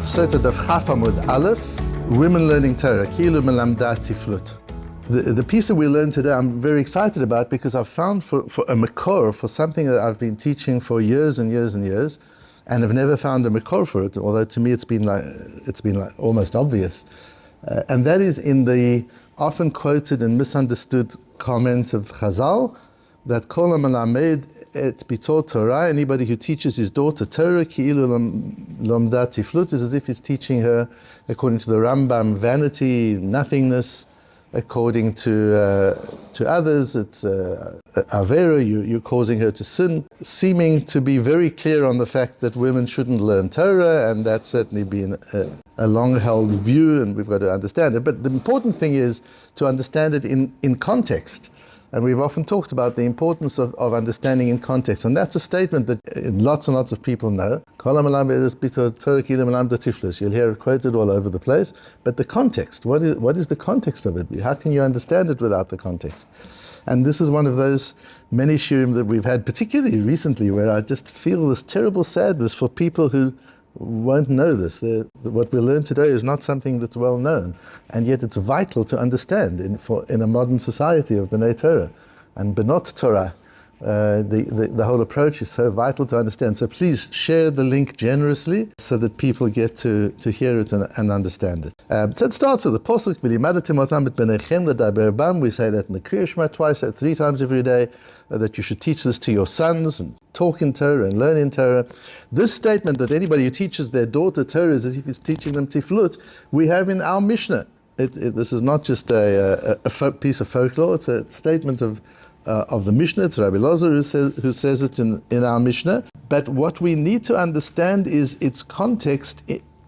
Sota Daf Yomi Sota Aleph, Women Learning Torah, כאילו, מלמדה, תיפלות. The piece that we learned today I'm very excited about because I've found for a makor, for something that I've been teaching for years and years and years, and have never found a makor for it, although to me it's been like almost obvious. And that is in the often quoted and misunderstood comment of Chazal, that kol hamelamed et bito Torah, anybody who teaches his daughter Torah, כאילו למדה תיפלות, is as if he's teaching her, according to the Rambam, vanity, nothingness. According to others, it's avera, you're causing her to sin, seeming to be very clear on the fact that women shouldn't learn Torah, and that's certainly been a long-held view, and we've got to understand it. But the important thing is to understand it in context. And we've often talked about the importance of understanding in context. And that's a statement that lots and lots of people know. You'll hear it quoted all over the place. But the context, what is the context of it? How can you understand it without the context? And this is one of those many shiurim that we've had, particularly recently, where I just feel this terrible sadness for people who won't know this. What we learn today is not something that's well known, and yet it's vital to understand in a modern society of B'nai Torah and Benot Torah. The whole approach is so vital to understand. So please share the link generously so that people get to hear it and understand it. So it starts with the posuk, v'limadtem et b'nechem ledaber bam. We say that in the Kriya Shema twice, 3 times every day, that you should teach this to your sons and talk in Torah and learn in Torah. This statement that anybody who teaches their daughter Torah is as if he's teaching them Tiflut, we have in our Mishnah. This is not just a piece of folklore, it's a statement of the Mishnah. It's Rabbi Lazar who says it in our Mishnah. But what we need to understand is its context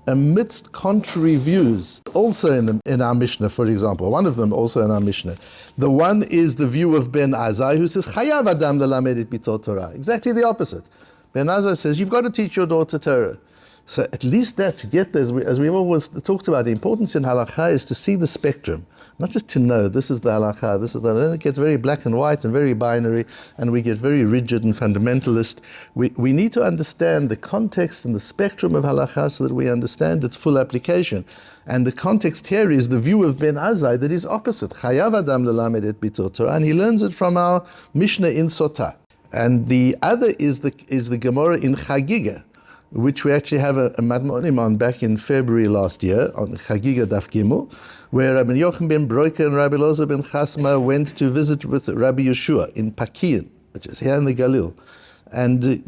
amidst contrary views. Also in our Mishnah, for example, one of them also in our Mishnah. The one is the view of Ben Azai, who says, Chayav Adam lelamed et bito Torah. Exactly the opposite. Ben Azai says, you've got to teach your daughter Torah. So at least that, to get there, as we've always talked about, the importance in halakha is to see the spectrum, not just to know this is the halakha, this is the. Then it gets very black and white and very binary, and we get very rigid and fundamentalist. We need to understand the context and the spectrum of halakha so that we understand its full application. And the context here is the view of Ben Azai that is opposite. Chayav Adam lelamed et bito Torah, and he learns it from our Mishnah in Sota. And the other is the Gemara in Chagiga, which we actually have a Matmonim on back in February last year, on Chagiga Daf Gimel, where Rabbi Yochanan ben Broika and Rabbi Loza ben Chasma went to visit with Rabbi Yeshua in Pakian, which is here in the Galil. And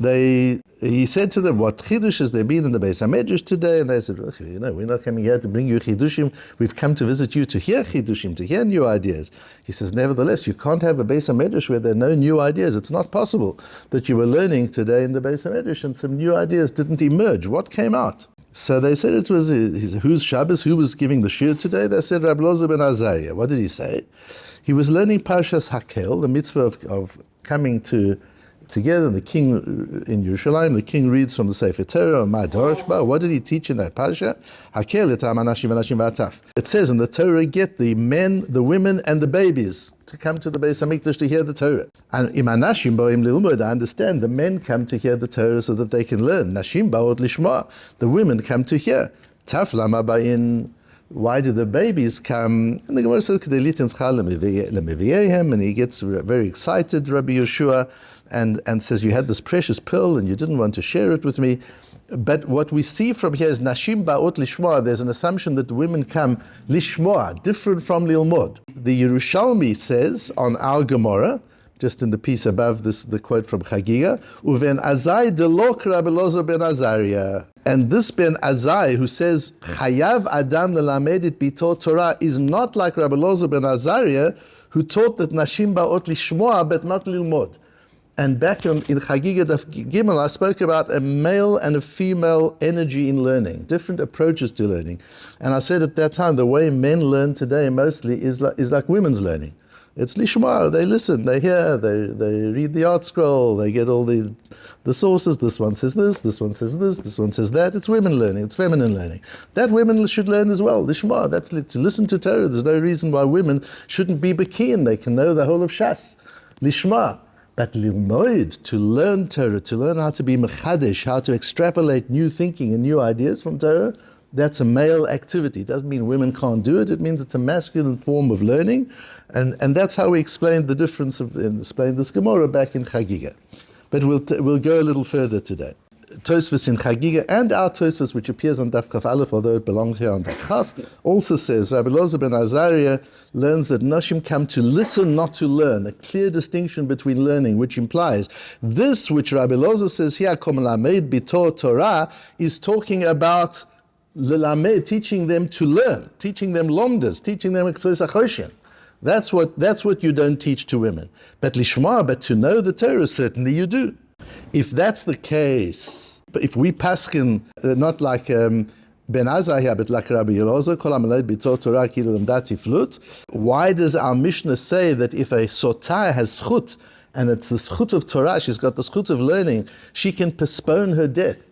he said to them, what chidush has there been in the Beis HaMedrash today? And they said, well, we're not coming here to bring you chidushim. We've come to visit you to hear chidushim, to hear new ideas. He says, nevertheless, you can't have a Beis HaMedrash where there are no new ideas. It's not possible that you were learning today in the Beis HaMedrash and some new ideas didn't emerge. What came out? So they said it was, whose Shabbos, who was giving the shiur today? They said, Rabbi Loza ben Azariah. What did he say? He was learning Parshas Hakel, the mitzvah of coming together, the king in Yerushalayim, the king reads from the Sefer Torah, what did he teach in that parasha? It says in the Torah, get the men, the women, and the babies to come to the Beis HaMikdash to hear the Torah. And imanashim ba'im lilmod, I understand, the men come to hear the Torah so that they can learn. Nashim ba'ot lishma, the women come to hear. Taf lama ba'in, why do the babies come? And the Gemara says, and he gets very excited, Rabbi Yeshua, and says, you had this precious pearl and you didn't want to share it with me. But what we see from here is Nashim Ba'ot Lishmoa. There's an assumption that the women come Lishmoa, different from Lilmod. The Yerushalmi says on our Gemara, just in the piece above this, the quote from Chagiga, Uven Azai delok Rabbi Loza ben Azariah. And this Ben Azai, who says, Chayav Adam lelamed et bito Torah, is not like Rabbi Loza ben Azariah, who taught that Nashim Ba'ot Lishmoa, but not Lilmod. And back in Chagiga Daf Gimel, I spoke about a male and a female energy in learning, different approaches to learning. And I said at that time, the way men learn today mostly is like women's learning. It's lishma, they listen, they hear, they read the art scroll, they get all the sources. This one says this one says this one says that. It's women learning, it's feminine learning. That women should learn as well, lishma, that's to listen to Torah. There's no reason why women shouldn't be bakiin, they can know the whole of Shas. Lishma. But lilmoid, to learn Torah, to learn how to be mechadesh, how to extrapolate new thinking and new ideas from Torah, that's a male activity. It doesn't mean women can't do it. It means it's a masculine form of learning. And that's how we explained the difference explained this Gemara back in Chagiga. But we'll go a little further today. Tosfos in Chagiga and our Tosfos, which appears on Daf Kaf Aleph, although it belongs here on Daf Chaf, also says Rabbi Loza ben Azariah learns that Noshim come to listen, not to learn. A clear distinction between learning, which implies this, which Rabbi Loza says here, Kom lamed bitor Torah, is talking about lelamed, teaching them to learn, teaching them lomdas, teaching them eksos achoshen. That's what you don't teach to women. But lishma, but to know the Torah, certainly you do. If that's the case, but if we paskin, not like Ben Azai here, but like Rabbi Yelozo, kol amalei bitor Torah כאילו למדה תיפלות, why does our Mishnah say that if a sota has schut, and it's the schut of Torah, she's got the schut of learning, she can postpone her death?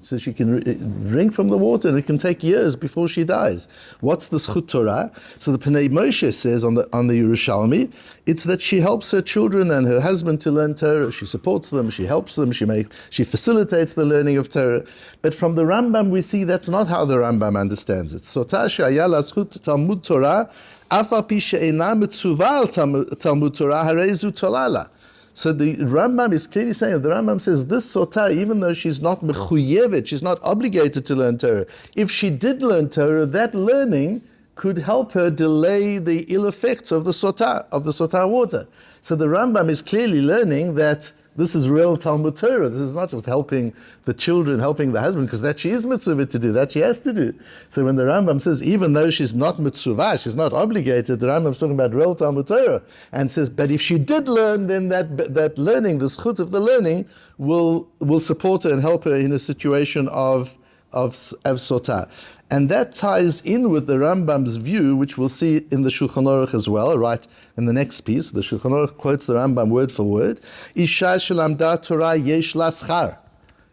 So she can drink from the water, and it can take years before she dies. What's the schut Torah? So the Pnei Moshe says on the Yerushalmi, it's that she helps her children and her husband to learn Torah. She supports them, she helps them, she facilitates the learning of Torah. But from the Rambam we see that's not how the Rambam understands it. Sota she'aya la schut Talmud Torah, af al pi she'ena mitzuva al Talmud Torah, harei zu tolala. So the Rambam is clearly saying, the Rambam says this sota, even though she's not mechuyevet, she's not obligated to learn Torah, if she did learn Torah, that learning could help her delay the ill effects of the sota water. So the Rambam is clearly learning that this is real Talmud Torah. This is not just helping the children, helping the husband, because that she is mitzvah to do, that she has to do. So when the Rambam says, even though she's not mitzvah, she's not obligated, the Rambam's talking about real Talmud Torah, and says, but if she did learn, then that learning, the schut of the learning, will support her and help her in a situation of sota. And that ties in with the Rambam's view, which we'll see in the Shulchan Aruch as well, right in the next piece. The Shulchan Aruch quotes the Rambam word for word. Isha shelamda Torah yesh la schar.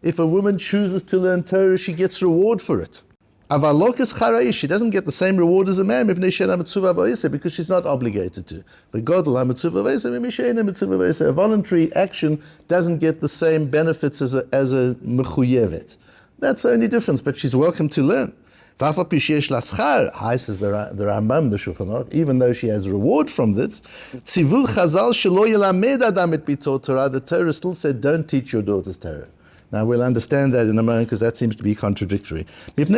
If a woman chooses to learn Torah, she gets reward for it. Aval lo k'schar, she doesn't get the same reward as a man because she's not obligated to. But a voluntary action doesn't get the same benefits as a mechuyevet. That's the only difference, but she's welcome to learn. Says the Rambam, the Shulchan Aruch, even though she has reward from this, the Torah still said, don't teach your daughters Torah. Now we'll understand that in a moment, because that seems to be contradictory. Because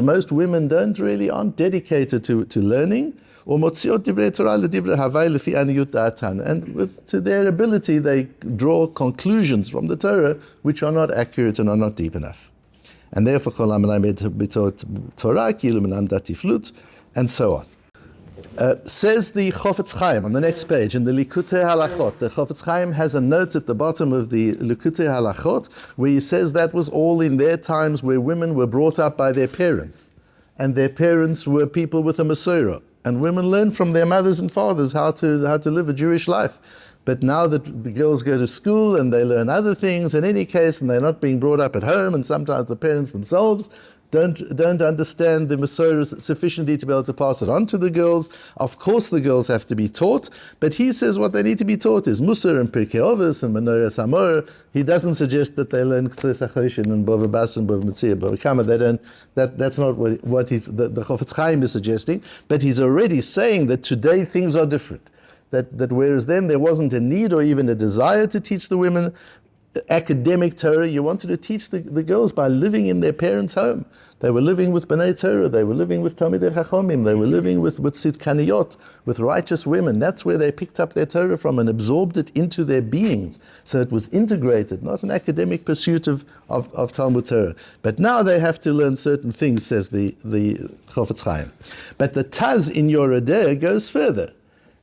most women aren't dedicated to learning, and to their ability they draw conclusions from the Torah which are not accurate and are not deep enough. And therefore, and so on. Says the Chofetz Chaim on the next page in the Likutei Halachot. The Chofetz Chaim has a note at the bottom of the Likutei Halachot where he says that was all in their times where women were brought up by their parents, and their parents were people with a Masorah, and women learn from their mothers and fathers how to live a Jewish life. But now that the girls go to school and they learn other things in any case, and they're not being brought up at home, and sometimes the parents themselves don't understand the Masorah sufficiently to be able to pass it on to the girls. Of course the girls have to be taught, but he says what they need to be taught is Musar and Pirkei Avos and Menorah Samor. He doesn't suggest that they learn K'tzos HaChoshen and Bava Bas and Bava Metzia, Bava Kama. They don't. That's not what the Chofetz Chaim is suggesting. But he's already saying that today things are different. That whereas then there wasn't a need or even a desire to teach the women academic Torah, you wanted to teach the girls by living in their parents' home. They were living with Bnei Torah, they were living with Talmidei Chachomim, they were living with Sidkaniyot, with righteous women. That's where they picked up their Torah from and absorbed it into their beings. So it was integrated, not an academic pursuit of Talmud Torah. But now they have to learn certain things, says the Chofetz Chaim. But the Taz in Yoredeh goes further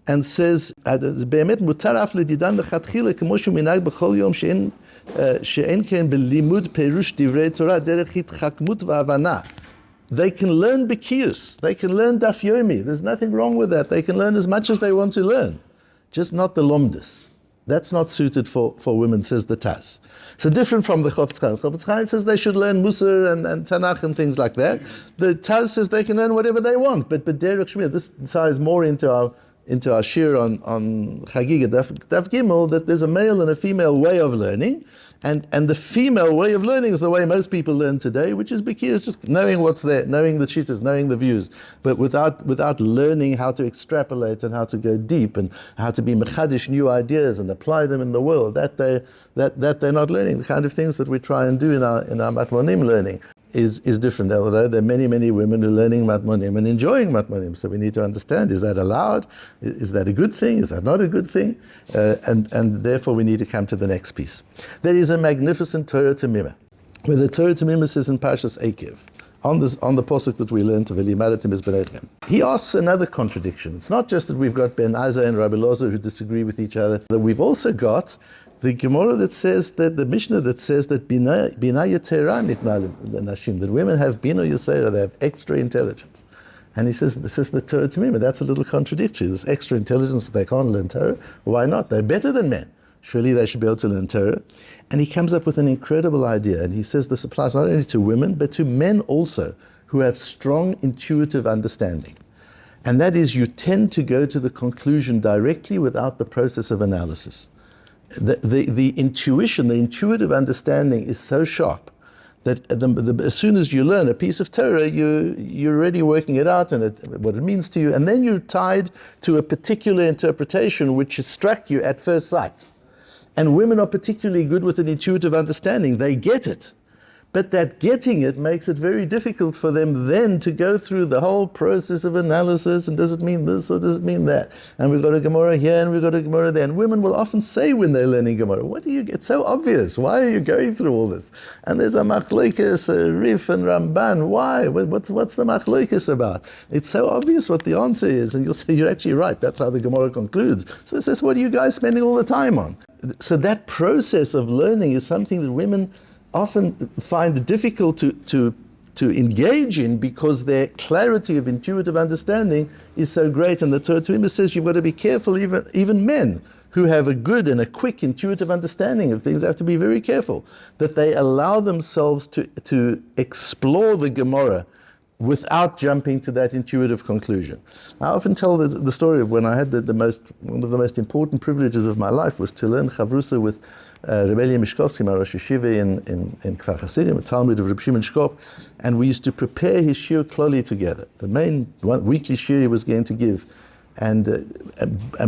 and says, באמת מותר אף לדידן לכתחילה כמו שהוא מנהג בכל יום שאין כן בלימוד פירוש דברי תורה דרך התחכמות והבנה. They can learn B'kiyus, they can learn Daf Yomi. There's nothing wrong with that. They can learn as much as they want to learn, just not the lomdus. That's not suited for women, says the Taz. So different from the Chofetz Chaim. Chofetz Chaim says they should learn Musar and Tanakh and things like that. The Taz says they can learn whatever they want, but Derech Shmir, this ties more into our into our shiur on Chagiga Daf Gimel, that there's a male and a female way of learning, and the female way of learning is the way most people learn today, which is Bikir, just knowing what's there, knowing the shittas, knowing the views, but without learning how to extrapolate and how to go deep and how to be mechadish new ideas and apply them in the world. That they're not learning. The kind of things that we try and do in our Matmonim learning is different, although there are many, many women who are learning Matmonim and enjoying Matmonim. So we need to understand, is that allowed? Is that a good thing? Is that not a good thing? And therefore we need to come to the next piece. There is a magnificent Torah Tamimah, where the Torah Tamimah says in Parshas Ekev, on the posuk that we learned of Elimelech Mizberechem, he asks another contradiction. It's not just that we've got Ben Azai and Rabbi Lozer who disagree with each other, that we've also got the Gemara that says that, the Mishnah that says that Bina Yetera Nitna Nashim, that women have Bina Yesera, they have extra intelligence. And he says, this is the Torah Tamimah. That's a little contradictory. There's extra intelligence, but they can't learn Torah. Why not? They're better than men. Surely they should be able to learn Torah. And he comes up with an incredible idea. And he says this applies not only to women, but to men also, who have strong intuitive understanding. And that is, you tend to go to the conclusion directly without the process of analysis. The intuition, the intuitive understanding is so sharp that as soon as you learn a piece of Torah, you're already working it out and what it means to you, and then you're tied to a particular interpretation which struck you at first sight. And women are particularly good with an intuitive understanding. They get it. But that getting it makes it very difficult for them then to go through the whole process of analysis, and does it mean this or does it mean that? And we've got a Gemara here and we've got a Gemara there. And women will often say when they're learning Gemara, what do you get? It's so obvious. Why are you going through all this? And there's a machlokes, a Rif and Ramban. Why? What's the machlokes about? It's so obvious what the answer is. And you'll say, you're actually right. That's how the Gemara concludes. So it says, what are you guys spending all the time on? So that process of learning is something that women often find it difficult to engage in, because their clarity of intuitive understanding is so great. And the Torah Tamimah says you've got to be careful, even men who have a good and a quick intuitive understanding of things have to be very careful that they allow themselves to explore the Gemara without jumping to that intuitive conclusion. I often tell the story of when I had one of the most important privileges of my life was to learn Chavrusa with Rebbe Mishkovsky, my Rosh Yeshiva in Kfar Hasidim, a Talmud of Reb Shimon Shkop, and we used to prepare his shiur kloli together, the main weekly shiur he was going to give. And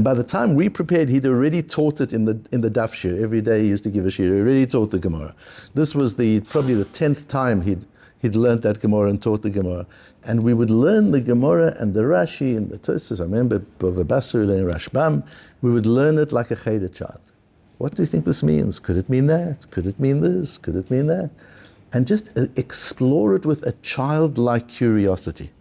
by the time we prepared, he'd already taught it in the Daf shiur. Every day he used to give a shiur. He already taught the Gemara. This was probably the 10th time he'd learned that Gemara and taught the Gemara. And we would learn the Gemara and the Rashi and the Tosfos. I remember Bava Basra and Rashbam. We would learn it like a cheder child. What do you think this means? Could it mean that? Could it mean this? Could it mean that? And just explore it with a childlike curiosity.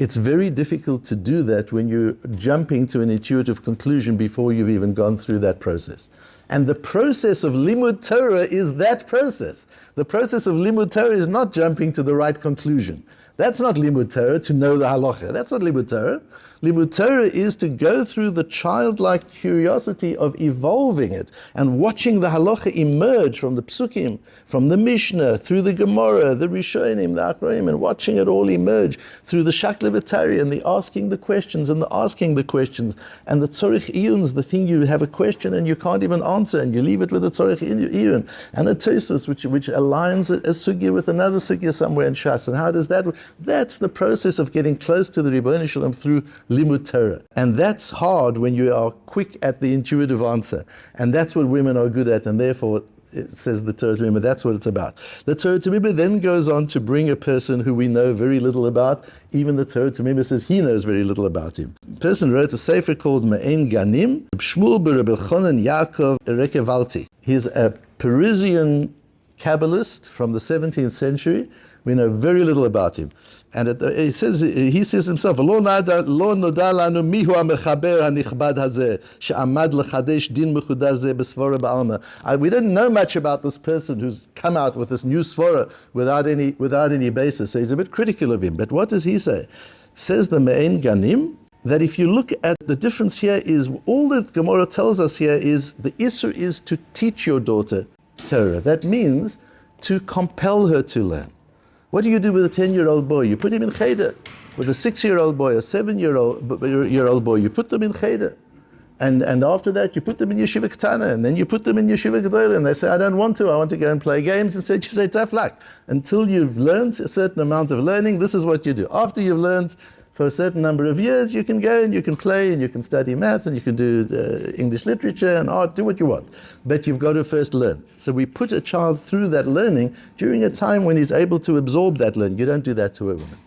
It's very difficult to do that when you're jumping to an intuitive conclusion before you've even gone through that process. And the process of limud Torah is that process. The process of limud Torah is not jumping to the right conclusion. That's not limud Torah, to know the halacha. That's not limud Torah. Limud Torah is to go through the childlike curiosity of evolving it and watching the halacha emerge from the psukim, from the Mishnah, through the Gemara, the Rishonim, the Acharonim, and watching it all emerge through the Shakla V'Tari and the asking the questions and the asking the questions and the tzorich iyuns, the thing you have a question and you can't even answer and you leave it with a tzorich iyun, and a Tosfos which aligns a sugya with another sugya somewhere in Shas. And how does that work? That's the process of getting close to the Ribbono Shel Olam through limud Torah. And that's hard when you are quick at the intuitive answer. And that's what women are good at, and therefore it says the Torah Tamimah, that's what it's about. The Torah Tamimah then goes on to bring a person who we know very little about. Even the Torah Tamimah says he knows very little about him. A person wrote a sefer called Me'en Ganim, Shmuel Bar Elchanan Yaakov Rekevalti. He's a Parisian Kabbalist from the 17th century. We know very little about him. And he says himself, "Lo noda lanu mihu hamechaber hanichbad hazeh she'amad lechadesh din mechudash zeh b'svara ba'alma." We don't know much about this person who's come out with this new svara without any basis. So he's a bit critical of him. But what does he say? Says the Me'en Ganim that if you look at the difference here is all that Gemara tells us here is the issur is to teach your daughter Torah. That means to compel her to learn. What do you do with a 10-year-old boy? You put him in cheder. with a 6-year-old boy, a 7-year-old boy, you put them in cheder. And after that, you put them in yeshiva ketana, and then you put them in yeshiva gedolah, and they say, I don't want to, I want to go and play games. Instead, you say, tough luck. Until you've learned a certain amount of learning, this is what you do. After you've learned for a certain number of years, you can go and you can play and you can study math and you can do English literature and art, do what you want. But you've got to first learn. So we put a child through that learning during a time when he's able to absorb that learning. You don't do that to a woman.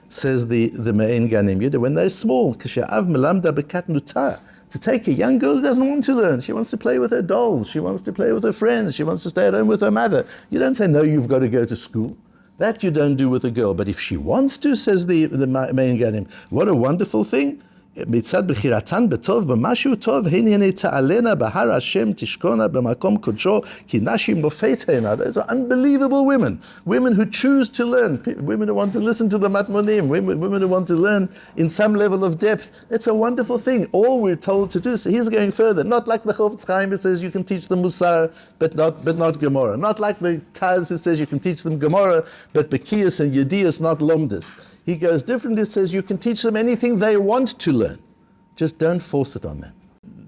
Says the Me'en Ganim, when they're small, K'she'av mלמדה בקטנותה, to take a young girl who doesn't want to learn. She wants to play with her dolls. She wants to play with her friends. She wants to stay at home with her mother. You don't say, no, you've got to go to school. That you don't do with a girl. But if she wants to, says the Me'en Ganim, what a wonderful thing. מצד בחירתן בטוב במשהו טוב, הנה תעלנה בהר השם תשכונה במקום קודשו, כי נשים מופת הנה. Those are unbelievable women. Women who choose to learn. Women who want to listen to the Matmonim. Women who want to learn in some level of depth. It's a wonderful thing. All we're told to do. So he's going further. Not like the Chofetz Chaim who says you can teach them Musar, but not Gemara. Not like the Taz who says you can teach them Gemara, but Bekiyas and Yediyas, not Lomdas. He goes different. He says you can teach them anything they want to learn. Just don't force it on them.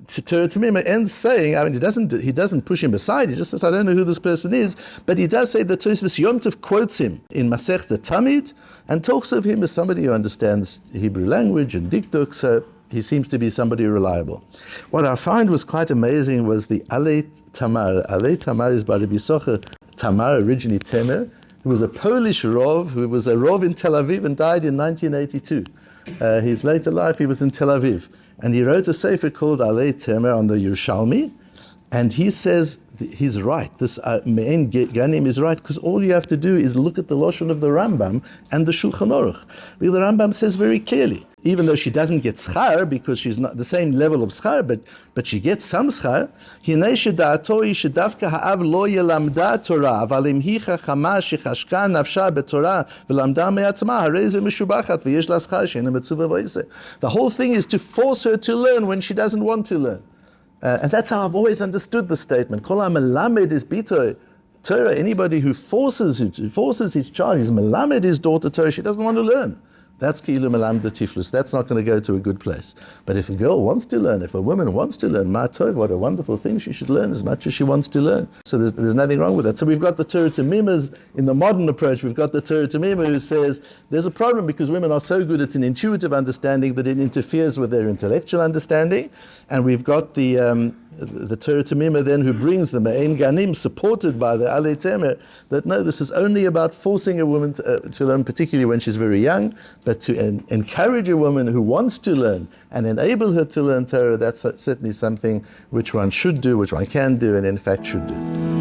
Torah Tamima ends saying, I mean, he doesn't push him aside. He just says, I don't know who this person is. But he does say that Tosfos Yom Tov quotes him in Masechta Tamid and talks of him as somebody who understands Hebrew language and dikduk. So he seems to be somebody reliable. What I find was quite amazing was the Alei Tamar. Alei Tamar is by Rabbi Socher Tamar, originally Temer, who was a Polish Rov, who was a Rov in Tel Aviv and died in 1982. His later life, he was in Tel Aviv. And he wrote a sefer called Alei Temer on the Yerushalmi. And he says, he's right. This Me'en Ganim is right, because all you have to do is look at the Lashon of the Rambam and the Shulchan Aruch. Because the Rambam says very clearly, even though she doesn't get schar, because she's not the same level of schar, but she gets some schar, Hinei sheda'ato hi shedavka ha'av lo yelamda Torah, aval im hi chachama shechashka nafsha betorah velamda me'atzma, harei ze meshubachat v'yesh la schar she'ena metzuva v'yiseh. The whole thing is to force her to learn when she doesn't want to learn. And that's how I've always understood the statement. Kol ha'melamed is bito Torah. Anybody who forces his child, his melamed his daughter Torah, she doesn't want to learn. That's כאילו מלמדה תיפלות. That's not going to go to a good place. But if a girl wants to learn, if a woman wants to learn, ma tov, what a wonderful thing, she should learn as much as she wants to learn. So there's nothing wrong with that. So we've got the Torah Tamimas in the modern approach. We've got the Torah Tamima who says there's a problem because women are so good at an intuitive understanding that it interferes with their intellectual understanding. And we've got the Torah Tamima then who brings the Me'en Ganim supported by the Alei Temer that no, this is only about forcing a woman to learn, particularly when she's very young, but to encourage a woman who wants to learn and enable her to learn Torah. That's certainly something which one should do, which one can do, and in fact should do.